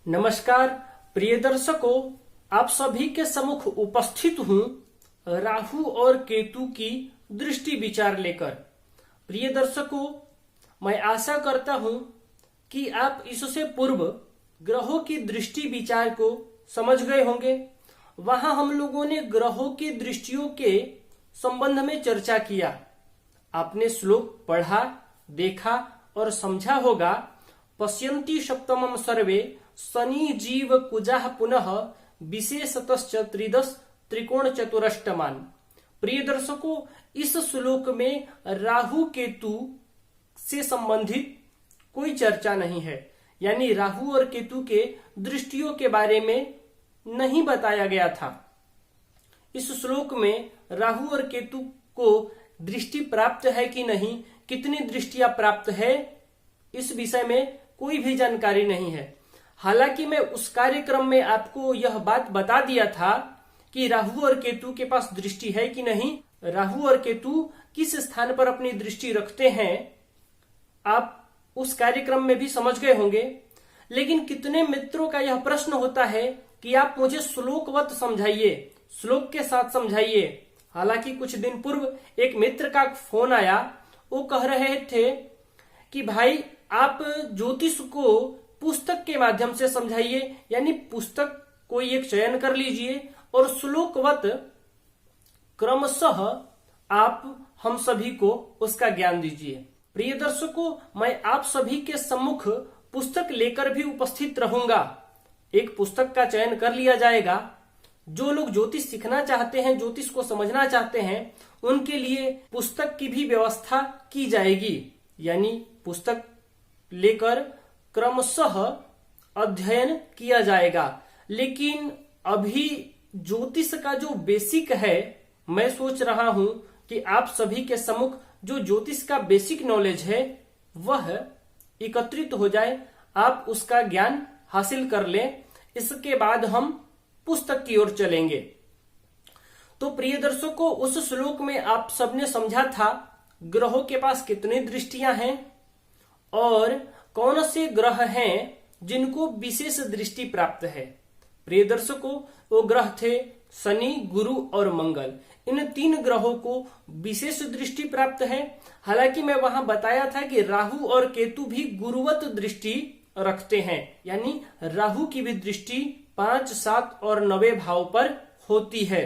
नमस्कार प्रिय दर्शकों, आप सभी के सम्मुख उपस्थित हूँ राहु और केतु की दृष्टि विचार लेकर। प्रिय दर्शकों, मैं आशा करता हूँ कि आप इससे पूर्व ग्रहों की दृष्टि विचार को समझ गए होंगे। वहां हम लोगों ने ग्रहों की दृष्टियों के संबंध में चर्चा किया। आपने श्लोक पढ़ा, देखा और समझा होगा। पश्यन्ति सप्तमं सर्वे शनि जीव कुजाः पुनः विशेषतश्च त्रिदश त्रिकोण चतुरष्टमान। प्रिय दर्शकों, इस श्लोक में राहु केतु से संबंधित कोई चर्चा नहीं है, यानी राहु और केतु के दृष्टियों के बारे में नहीं बताया गया था। इस श्लोक में राहु और केतु को दृष्टि प्राप्त है कि नहीं, कितनी दृष्टियां प्राप्त है, इस विषय में कोई भी जानकारी नहीं है। हालांकि मैं उस कार्यक्रम में आपको यह बात बता दिया था कि राहु और केतु के पास दृष्टि है कि नहीं, राहु और केतु किस स्थान पर अपनी दृष्टि रखते हैं, आप उस कार्यक्रम में भी समझ गए होंगे। लेकिन कितने मित्रों का यह प्रश्न होता है कि आप मुझे श्लोकवत समझाइए, श्लोक के साथ समझाइए। हालांकि कुछ दिन पूर्व एक मित्र का फोन आया, वो कह रहे थे कि भाई आप ज्योतिष को पुस्तक के माध्यम से समझाइए, यानी पुस्तक कोई एक चयन कर लीजिए और श्लोकवत क्रमशः आप हम सभी को उसका ज्ञान दीजिए। प्रिय दर्शकों, मैं आप सभी के सम्मुख पुस्तक लेकर भी उपस्थित रहूंगा। एक पुस्तक का चयन कर लिया जाएगा। जो लोग ज्योतिष सीखना चाहते हैं, ज्योतिष को समझना चाहते हैं, उनके लिए पुस्तक की भी व्यवस्था की जाएगी, यानी पुस्तक लेकर क्रमशः अध्ययन किया जाएगा। लेकिन अभी ज्योतिष का जो बेसिक है, मैं सोच रहा हूं कि आप सभी के सम्मुख जो ज्योतिष का बेसिक नॉलेज है वह एकत्रित हो जाए, आप उसका ज्ञान हासिल कर लें। इसके बाद हम पुस्तक की ओर चलेंगे। तो प्रिय दर्शकों, उस श्लोक में आप सबने समझा था ग्रहों के पास कितनी दृष्टियां हैं और कौन से ग्रह हैं जिनको विशेष दृष्टि प्राप्त है। प्रिय दर्शकों, वो ग्रह थे शनि, गुरु और मंगल। इन तीन ग्रहों को विशेष दृष्टि प्राप्त है। हालांकि मैं वहां बताया था कि राहु और केतु भी गुरुवत दृष्टि रखते हैं, यानी राहु की भी दृष्टि 5, 7 और 9 भाव पर होती है।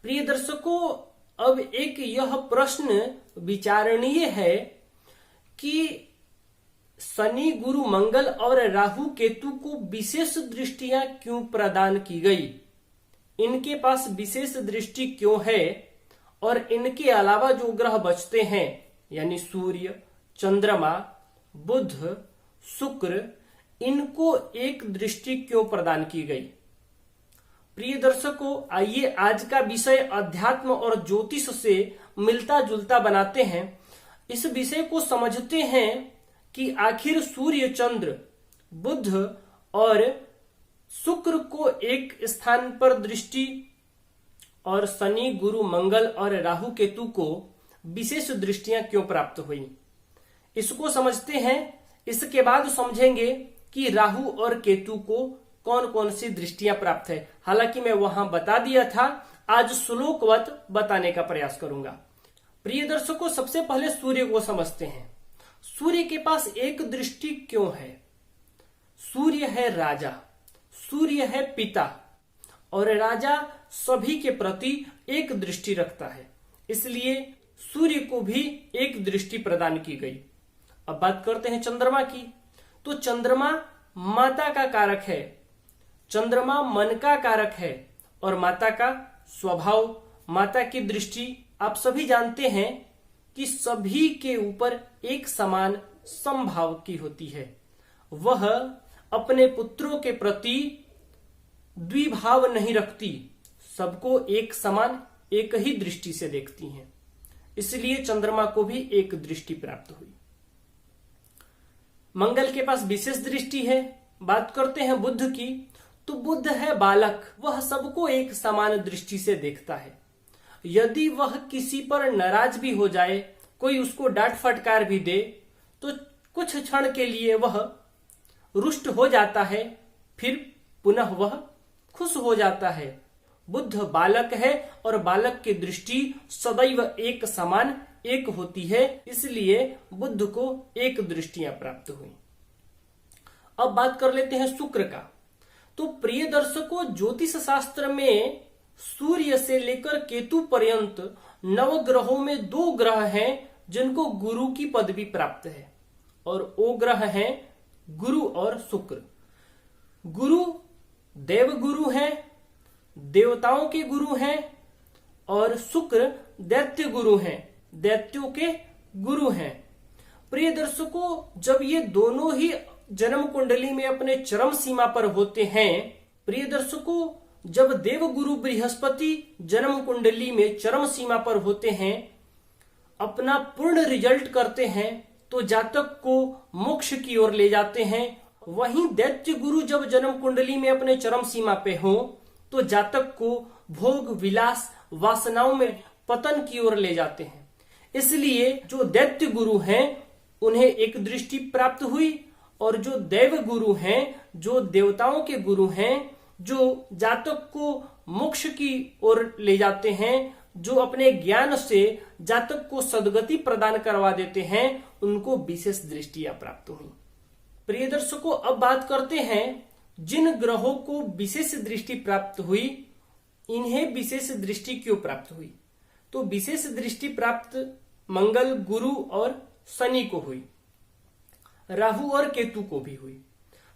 प्रिय दर्शकों, अब एक यह प्रश्न विचारणीय है कि शनि, गुरु, मंगल और राहु केतु को विशेष दृष्टियां क्यों प्रदान की गई, इनके पास विशेष दृष्टि क्यों है, और इनके अलावा जो ग्रह बचते हैं यानी सूर्य, चंद्रमा, बुध, शुक्र, इनको एक दृष्टि क्यों प्रदान की गई। प्रिय दर्शकों, आइए आज का विषय अध्यात्म और ज्योतिष से मिलता जुलता बनाते हैं। इस विषय को समझते हैं कि आखिर सूर्य, चंद्र, बुध और शुक्र को एक स्थान पर दृष्टि और शनि, गुरु, मंगल और राहु केतु को विशेष दृष्टियां क्यों प्राप्त हुई, इसको समझते हैं। इसके बाद समझेंगे कि राहु और केतु को कौन कौन सी दृष्टियां प्राप्त है। हालांकि मैं वहां बता दिया था, आज श्लोकवत बताने का प्रयास करूंगा। प्रिय दर्शकों, सबसे पहले सूर्य को समझते हैं। सूर्य के पास एक दृष्टि क्यों है। सूर्य है राजा, सूर्य है पिता, और राजा सभी के प्रति एक दृष्टि रखता है, इसलिए सूर्य को भी एक दृष्टि प्रदान की गई। अब बात करते हैं चंद्रमा की। तो चंद्रमा माता का कारक है, चंद्रमा मन का कारक है और माता का स्वभाव, माता की दृष्टि आप सभी जानते हैं कि सभी के ऊपर एक समान समभाव की होती है। वह अपने पुत्रों के प्रति द्विभाव नहीं रखती, सबको एक समान एक ही दृष्टि से देखती हैं। इसलिए चंद्रमा को भी एक दृष्टि प्राप्त हुई। मंगल के पास विशेष दृष्टि है। बात करते हैं बुध की। तो बुध है बालक, वह सबको एक समान दृष्टि से देखता है। यदि वह किसी पर नाराज भी हो जाए, कोई उसको डांट फटकार भी दे, तो कुछ क्षण के लिए वह रुष्ट हो जाता है, फिर पुनः वह खुश हो जाता है। बुद्ध बालक है और बालक की दृष्टि सदैव एक समान एक होती है, इसलिए बुद्ध को एक दृष्टियां प्राप्त हुई। अब बात कर लेते हैं शुक्र का। तो प्रिय दर्शकों, ज्योतिष शास्त्र में सूर्य से लेकर केतु पर्यंत 9 ग्रहों में 2 ग्रह हैं जिनको गुरु की पदवी प्राप्त है, और वो ग्रह हैं गुरु और शुक्र। गुरु देव गुरु हैं, देवताओं के गुरु हैं, और शुक्र दैत्य गुरु हैं, दैत्यों के गुरु हैं। प्रिय दर्शकों, जब ये दोनों ही जन्म कुंडली में अपने चरम सीमा पर होते हैं, प्रिय दर्शकों, जब देव गुरु बृहस्पति जन्म कुंडली में चरम सीमा पर होते हैं, अपना पूर्ण रिजल्ट करते हैं, तो जातक को मोक्ष की ओर ले जाते हैं। वहीं दैत्य गुरु जब जन्म कुंडली में अपने चरम सीमा पे हो, तो जातक को भोग विलास वासनाओं में पतन की ओर ले जाते हैं। इसलिए जो दैत्य गुरु हैं उन्हें एक दृष्टि प्राप्त हुई, और जो देव गुरु हैं, जो देवताओं के गुरु हैं, जो जातक को मोक्ष की ओर ले जाते हैं, जो अपने ज्ञान से जातक को सद्गति प्रदान करवा देते हैं, उनको विशेष दृष्टियां प्राप्त हुई। प्रिय दर्शकों, अब बात करते हैं जिन ग्रहों को विशेष दृष्टि प्राप्त हुई, इन्हें विशेष दृष्टि क्यों प्राप्त हुई। तो विशेष दृष्टि प्राप्त मंगल, गुरु और शनि को हुई, राहु और केतु को भी हुई।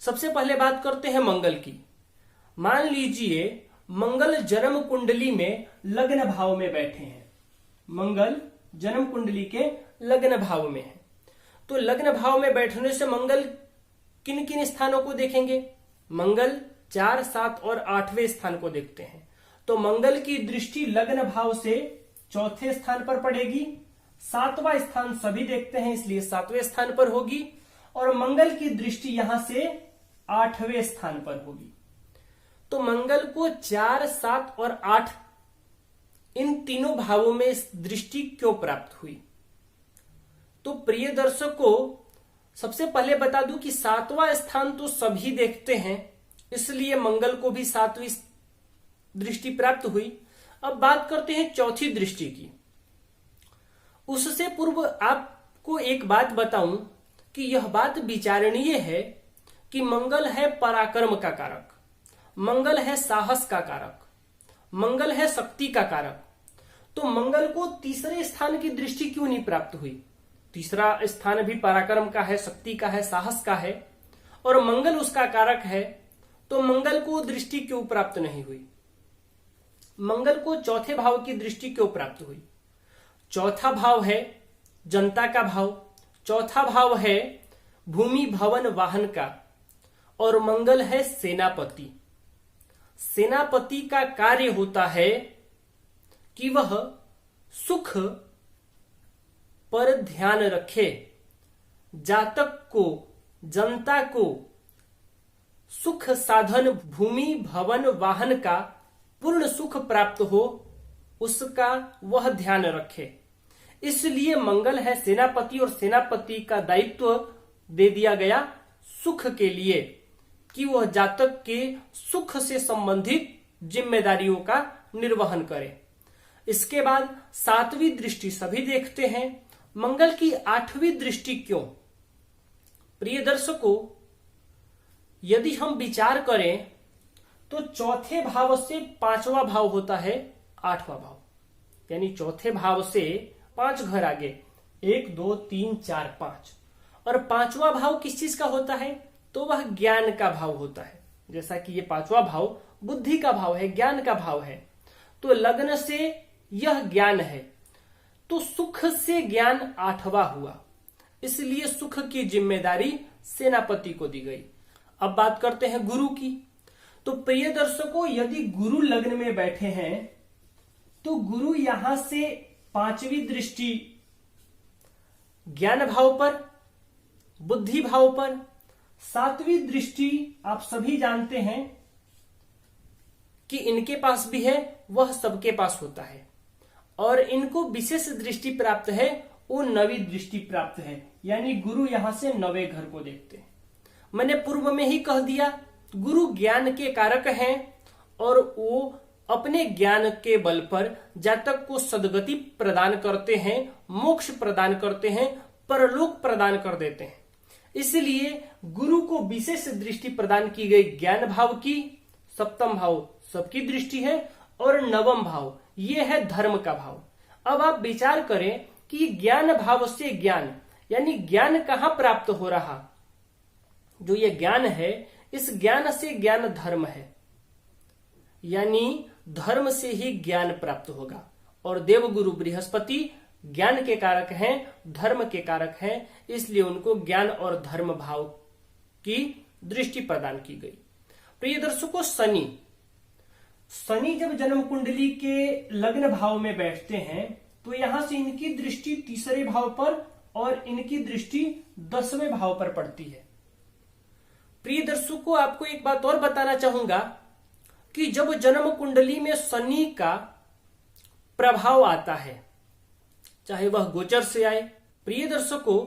सबसे पहले बात करते हैं मंगल की। मान लीजिए मंगल जन्म कुंडली में लग्न भाव में बैठे हैं। मंगल जन्म कुंडली के लग्न भाव में है, तो लग्न भाव में बैठने से मंगल किन किन स्थानों को देखेंगे। मंगल 4, 7 और 8वें स्थान को देखते हैं। तो मंगल की दृष्टि लग्न भाव से 4थे स्थान पर पड़ेगी। 7वां स्थान सभी देखते हैं, इसलिए 7वें स्थान पर होगी, और मंगल की दृष्टि यहां से 8वें स्थान पर होगी। तो मंगल को 4, 7 और 8 इन तीनों भावों में दृष्टि क्यों प्राप्त हुई। तो प्रिय दर्शकों, सबसे पहले बता दूं कि 7वां स्थान तो सभी देखते हैं, इसलिए मंगल को भी 7वीं दृष्टि प्राप्त हुई। अब बात करते हैं चौथी दृष्टि की। उससे पूर्व आपको एक बात बताऊं कि यह बात विचारणीय है कि मंगल है पराक्रम का कारक, मंगल है साहस का कारक, मंगल है शक्ति का कारक। तो मंगल को तीसरे स्थान की दृष्टि क्यों नहीं प्राप्त हुई। तीसरा स्थान भी पराक्रम का है, शक्ति का है, साहस का है, और मंगल उसका कारक है, तो मंगल को दृष्टि क्यों प्राप्त नहीं हुई। मंगल को चौथे भाव की दृष्टि क्यों प्राप्त हुई। चौथा भाव है जनता का भाव, चौथा भाव है भूमि भवन वाहन का, और मंगल है सेनापति। सेनापति का कार्य होता है कि वह सुख पर ध्यान रखे, जातक को, जनता को सुख साधन भूमि भवन वाहन का पूर्ण सुख प्राप्त हो, उसका वह ध्यान रखे। इसलिए मंगल है सेनापति, और सेनापति का दायित्व दे दिया गया सुख के लिए कि वह जातक के सुख से संबंधित जिम्मेदारियों का निर्वहन करे। इसके बाद 7वीं दृष्टि सभी देखते हैं। मंगल की 8वीं दृष्टि क्यों। प्रिय दर्शकों, यदि हम विचार करें तो चौथे भाव से 5वां भाव होता है 8वां भाव, यानी चौथे भाव से 5 घर आगे 1, 2, 3, 4, 5, और 5वां भाव किस चीज का होता है। तो वह ज्ञान का भाव होता है। जैसा कि ये 5वां भाव बुद्धि का भाव है, ज्ञान का भाव है, तो लग्न से यह ज्ञान है, तो सुख से ज्ञान 8वां हुआ, इसलिए सुख की जिम्मेदारी सेनापति को दी गई। अब बात करते हैं गुरु की। तो प्रिय दर्शकों, यदि गुरु लग्न में बैठे हैं तो गुरु यहां से 5वीं दृष्टि ज्ञान भाव पर, बुद्धि भाव पर, 7वीं दृष्टि आप सभी जानते हैं कि इनके पास भी है, वह सबके पास होता है, और इनको विशेष दृष्टि प्राप्त है, वो 9वीं दृष्टि प्राप्त है, यानी गुरु यहां से 9वें घर को देखते हैं। मैंने पूर्व में ही कह दिया, गुरु ज्ञान के कारक हैं और वो अपने ज्ञान के बल पर जातक को सद्गति प्रदान करते हैं, मोक्ष प्रदान करते हैं, परलोक प्रदान कर देते हैं। इसलिए गुरु को विशेष दृष्टि प्रदान की गई ज्ञान भाव की। सप्तम भाव सबकी दृष्टि है और नवम भाव ये है धर्म का भाव। अब आप विचार करें कि ज्ञान भाव से ज्ञान यानी ज्ञान कहां प्राप्त हो रहा। जो ये ज्ञान है, इस ज्ञान से ज्ञान धर्म है, यानी धर्म से ही ज्ञान प्राप्त होगा। और देवगुरु बृहस्पति ज्ञान के कारक हैं, धर्म के कारक हैं, इसलिए उनको ज्ञान और धर्म भाव की दृष्टि प्रदान की गई। प्रिय दर्शकों, शनि जब जन्म कुंडली के लग्न भाव में बैठते हैं तो यहां से इनकी दृष्टि तीसरे भाव पर और इनकी दृष्टि 10वें भाव पर पड़ती है। प्रिय दर्शकों, आपको एक बात और बताना चाहूंगा कि जब जन्म कुंडली में शनि का प्रभाव आता है, चाहे वह गोचर से आए, प्रिय दर्शकों,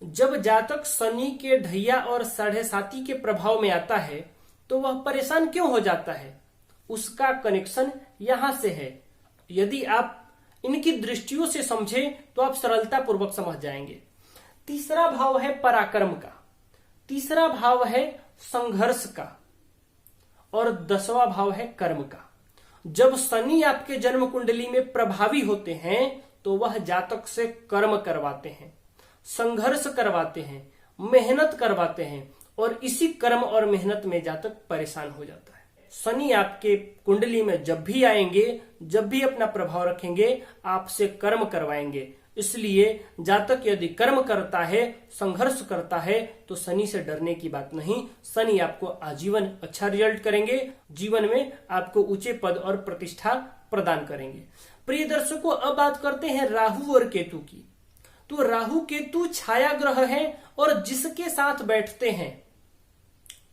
जब जातक शनि के ढैया और 7.5 के प्रभाव में आता है तो वह परेशान क्यों हो जाता है? उसका कनेक्शन यहां से है। यदि आप इनकी दृष्टियों से समझें तो आप सरलता पूर्वक समझ जाएंगे। तीसरा भाव है पराक्रम का, तीसरा भाव है संघर्ष का और 10वां भाव है कर्म का। जब शनि आपके जन्म कुंडली में प्रभावी होते हैं तो वह जातक से कर्म करवाते हैं, संघर्ष करवाते हैं, मेहनत करवाते हैं और इसी कर्म और मेहनत में जातक परेशान हो जाता है। शनि आपके कुंडली में जब भी आएंगे, जब भी अपना प्रभाव रखेंगे, आपसे कर्म करवाएंगे। इसलिए जातक यदि कर्म करता है, संघर्ष करता है तो शनि से डरने की बात नहीं। शनि आपको आजीवन अच्छा रिजल्ट करेंगे, जीवन में आपको ऊंचे पद और प्रतिष्ठा प्रदान करेंगे। प्रिय दर्शकों, अब बात करते हैं राहु और केतु की। तो राहु केतु छाया ग्रह है और जिसके साथ बैठते हैं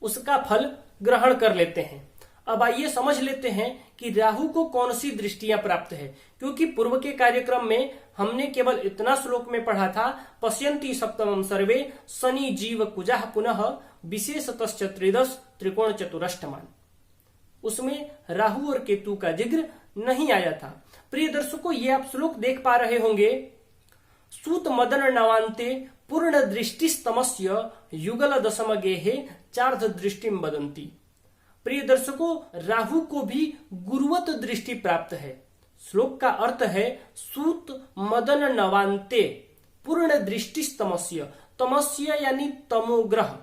उसका फल ग्रहण कर लेते हैं। अब आइए समझ लेते हैं कि राहु को कौन सी दृष्टियां प्राप्त है, क्योंकि पूर्व के कार्यक्रम में हमने केवल इतना श्लोक में पढ़ा था, पश्यन्ति सप्तमं सर्वे शनि जीव कुजः पुनः विशेषतश्च त्रिदश त्रिकोण चतुरष्टमान। उसमें राहु और केतु का जिक्र नहीं आया था। प्रिय दर्शकों, ये आप श्लोक देख पा रहे होंगे। सूत मदन नवान्ते पूर्ण दृष्टिस्तमस्य युगल दशम गेहे चार्ध दृष्टिम बदंती। प्रिय दर्शकों, राहु को भी गुरुवत दृष्टि प्राप्त है। श्लोक का अर्थ है सूत मदन नवान्ते पूर्ण दृष्टिस्तमस्य। तमस्य यानी तमोग्रह।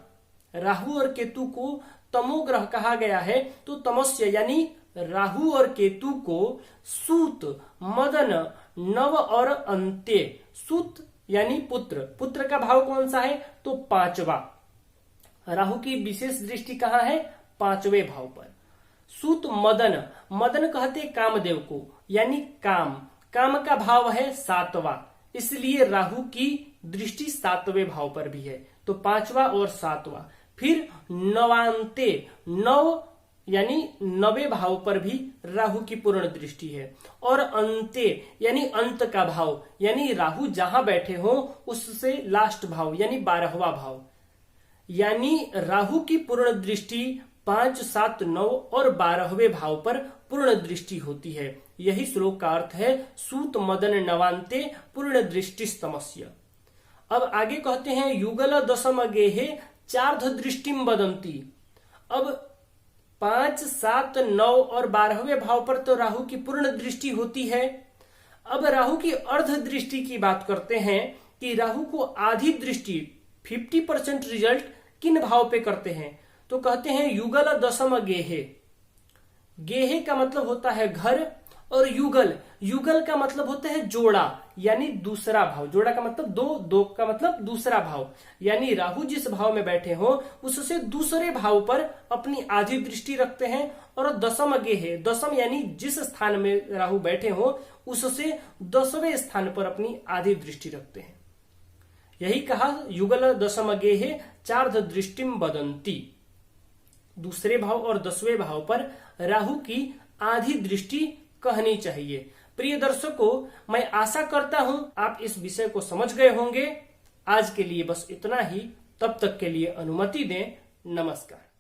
राहु और केतु को तमोग्रह कहा गया है, तो तमस्य यानी राहु और केतु को सूत मदन नव और अंत्य। सूत यानी पुत्र, पुत्र का भाव कौन सा है? तो 5वां। राहु की विशेष दृष्टि कहाँ है? 5वें भाव पर। सूत मदन, मदन कहते कामदेव को, यानी काम, काम का भाव है 7वां, इसलिए राहु की दृष्टि 7वें भाव पर भी है, तो 5वां और 7वां। फिर नवांते, नव यानी 9वें भाव पर भी राहु की पूर्ण दृष्टि है। और अंत्य यानी अंत का भाव, यानी राहु जहां बैठे हो उससे लास्ट भाव यानी 12वां भाव, यानी राहु की पूर्ण दृष्टि 5, 7, 9 और 12वें भाव पर पूर्ण दृष्टि होती है। यही श्लोक का अर्थ है सूत मदन नवान्ते पूर्ण दृष्टि स्तमस्य। अब आगे कहते हैं युगल दशम गेहे चार्ध दृष्टिम बदंती। अब 5, 7, 9 और 12वें भाव पर तो राहु की पूर्ण दृष्टि होती है। अब राहु की अर्ध दृष्टि की बात करते हैं कि राहु को आधी दृष्टि 50% रिजल्ट किन भाव पे करते हैं? तो कहते हैं युगल दशम गेहे। गेहे का मतलब होता है घर, और युगल, युगल का मतलब होता है जोड़ा, यानी दूसरा भाव। जोड़ा का मतलब दो, दो का मतलब दूसरा भाव, यानी राहु जिस भाव में बैठे हो उससे दूसरे भाव पर अपनी आधी दृष्टि रखते हैं। और दशम गेहे, दशम यानी जिस स्थान में राहु बैठे हो उससे 10वें स्थान पर अपनी आधी दृष्टि रखते हैं। यही कहा युगल दशम गेहे चार्ध दृष्टिम बदंती। दूसरे भाव और 10वें भाव पर राहु की आधी दृष्टि कहनी चाहिए। प्रिय दर्शकों, मैं आशा करता हूं आप इस विषय को समझ गए होंगे। आज के लिए बस इतना ही। तब तक के लिए अनुमति दें। नमस्कार।